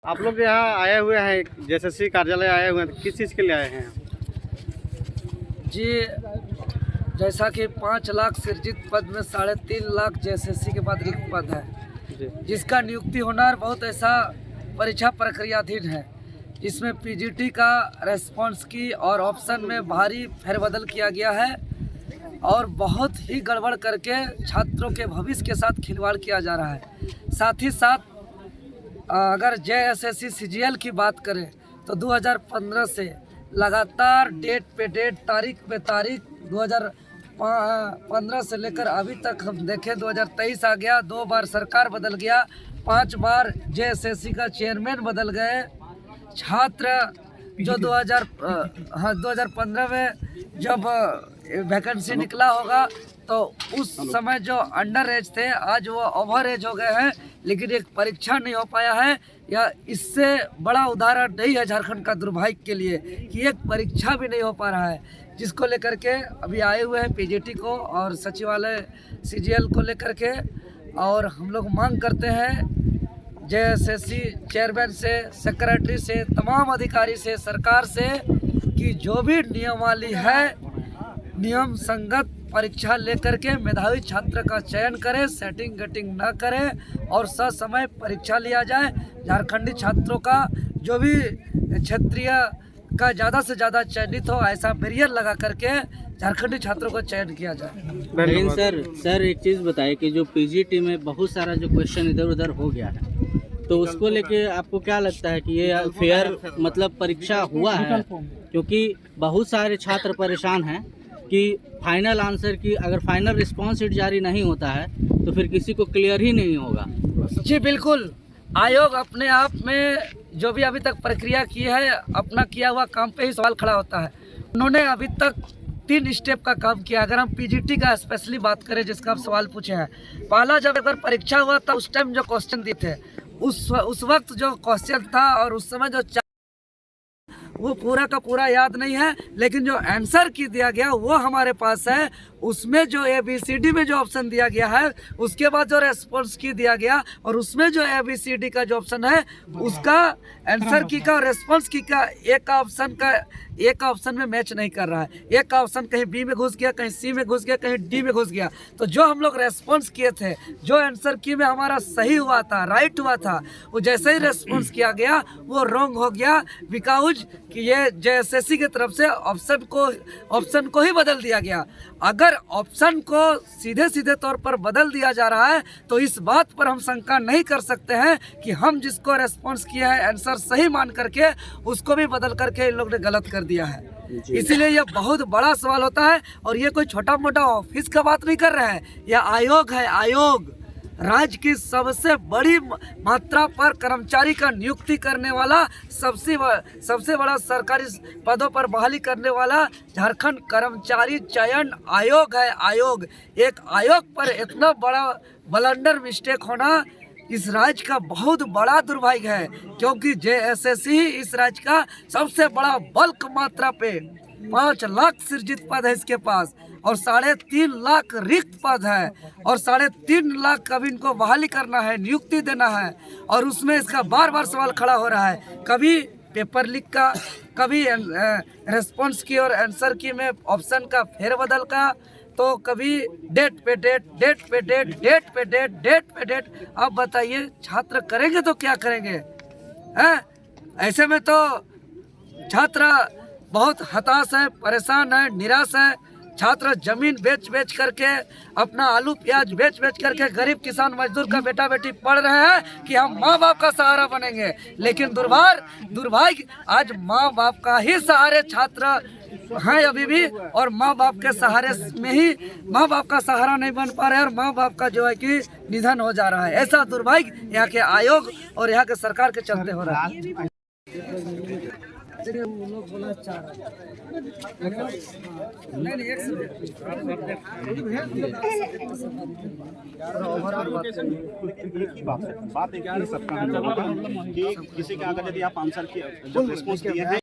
आप लोग यहाँ आए हुए हैं, जेएसएससी कार्यालय आए हुए हैं, तो किस चीज़ के लिए आए हैं? जी, जैसा कि 5 लाख सृजित पद में 3.5 लाख जेएसएससी के बाद रिक्त पद है, जिसका नियुक्ति होना बहुत ऐसा परीक्षा प्रक्रियाधीन है, जिसमें पीजीटी का रेस्पॉन्स की और ऑप्शन में भारी फेरबदल किया गया है और बहुत ही गड़बड़ करके छात्रों के भविष्य के साथ खिलवाड़ किया जा रहा है। साथ ही साथ अगर जेएसएससी सीजीएल की बात करें तो 2015 से लगातार डेट पे डेट, तारीख पे तारीख 2015 से लेकर अभी तक हम देखें 2023 आ गया, 2 बार सरकार बदल गया, 5 बार जेएसएससी का चेयरमैन बदल गए। छात्र जो 2015 में जब वैकेंसी निकला होगा तो उस समय जो अंडर एज थे आज वो ओवर एज हो गए हैं, लेकिन एक परीक्षा नहीं हो पाया है। या इससे बड़ा उदाहरण नहीं है झारखंड का दुर्भाग्य के लिए कि एक परीक्षा भी नहीं हो पा रहा है, जिसको लेकर के अभी आए हुए हैं पीजीटी को और सचिवालय सीजीएल को लेकर के। और हम लोग मांग करते हैं जेएसएससी चेयरमैन से, सेक्रेटरी से, तमाम अधिकारी से, सरकार से कि जो भी नियमावली है नियम संगत परीक्षा लेकर के मेधावी छात्र का चयन करें, सेटिंग गेटिंग ना करें और ससमय परीक्षा लिया जाए। झारखंडी छात्रों का जो भी क्षेत्रीय का ज़्यादा से ज़्यादा चयनित हो, ऐसा बैरियर लगा करके झारखंडी छात्रों का चयन किया जाए। लेकिन सर एक चीज़ बताइए कि जो पीजीटी में बहुत सारा जो क्वेश्चन इधर उधर हो गया है, तो उसको लेके आपको क्या लगता है कि ये फेयर मतलब परीक्षा हुआ है? क्योंकि बहुत सारे छात्र परेशान हैं कि फाइनल आंसर की अगर फाइनल रिस्पॉन्स शीट जारी नहीं होता है तो फिर किसी को क्लियर ही नहीं होगा। जी बिल्कुल, आयोग अपने आप में जो भी अभी तक प्रक्रिया की है, अपना किया हुआ काम पे ही सवाल खड़ा होता है। उन्होंने अभी तक 3 स्टेप का काम किया। अगर हम पीजीटी का स्पेशली बात करें, जिसका आप सवाल पूछे हैं, पहला जब अगर परीक्षा हुआ था उस टाइम जो क्वेश्चन दिए थे, उस वक्त जो क्वेश्चन था और उस समय जो वो पूरा का पूरा याद नहीं है, लेकिन जो आंसर की दिया गया वो हमारे पास है। उसमें जो ABCD में जो ऑप्शन दिया गया है, उसके बाद जो रेस्पॉन्स की दिया गया और उसमें जो ABCD का जो ऑप्शन है उसका आंसर की का और रेस्पॉन्स की का एक ऑप्शन में मैच नहीं कर रहा है। एक ऑप्शन कहीं बी में घुस गया, कहीं सी में घुस गया, कहीं डी में घुस गया। तो जो हम लोग रेस्पॉन्स किए थे, जो आंसर की में हमारा सही हुआ था, राइट हुआ था, वो जैसे ही रेस्पॉन्स किया गया वो रॉन्ग हो गया, बिकॉज कि ये जेएसएससी की तरफ से ऑप्शन को ही बदल दिया गया। अगर ऑप्शन को सीधे तौर पर बदल दिया जा रहा है तो इस बात पर हम शंका नहीं कर सकते हैं कि हम जिसको रेस्पॉन्स किया है आंसर सही मान करके उसको भी बदल करके इन लोग ने गलत कर दिया है। इसीलिए यह बहुत बड़ा सवाल होता है और ये कोई छोटा मोटा ऑफिस का बात नहीं कर रहे हैं, यह आयोग है। आयोग राज्य की सबसे बड़ी मात्रा पर कर्मचारी का नियुक्ति करने वाला, सबसे बड़ा सरकारी पदों पर बहाली करने वाला झारखंड कर्मचारी चयन आयोग है। आयोग, एक आयोग पर इतना बड़ा ब्लंडर मिस्टेक होना इस राज्य का बहुत बड़ा दुर्भाग्य है, क्योंकि जेएसएससी इस राज्य का सबसे बड़ा बल्क मात्रा पे 5 लाख सृजित पद है इसके पास और 3.5 लाख रिक्त पद है और 3.5 लाख कभी इनको बहाली करना है, नियुक्ति देना है। और उसमें इसका बार बार सवाल खड़ा हो रहा है, कभी पेपर लीक का, कभी रेस्पॉन्स की और आंसर की में ऑप्शन का फेरबदल का, तो कभी डेट पे डेट। अब बताइए छात्र करेंगे तो क्या करेंगे हैं? ऐसे में तो छात्र बहुत हताश है, परेशान है, निराश है। छात्र जमीन बेच करके, अपना आलू प्याज बेच करके गरीब किसान मजदूर का बेटा बेटी पढ़ रहे हैं कि हम माँ बाप का सहारा बनेंगे, लेकिन दुर्भाग्य आज माँ बाप का ही सहारे छात्र हैं अभी भी, और माँ बाप के सहारे में ही माँ बाप का सहारा नहीं बन पा रहे हैं और माँ बाप का जो है कि निधन हो जा रहा है। ऐसा दुर्भाग्य यहाँ के आयोग और यहाँ के सरकार के चलते हो रहा है। बात एक ही सबका कि किसी का अगर यदि आप आंसर किया, रिस्पॉन्स दिए हैं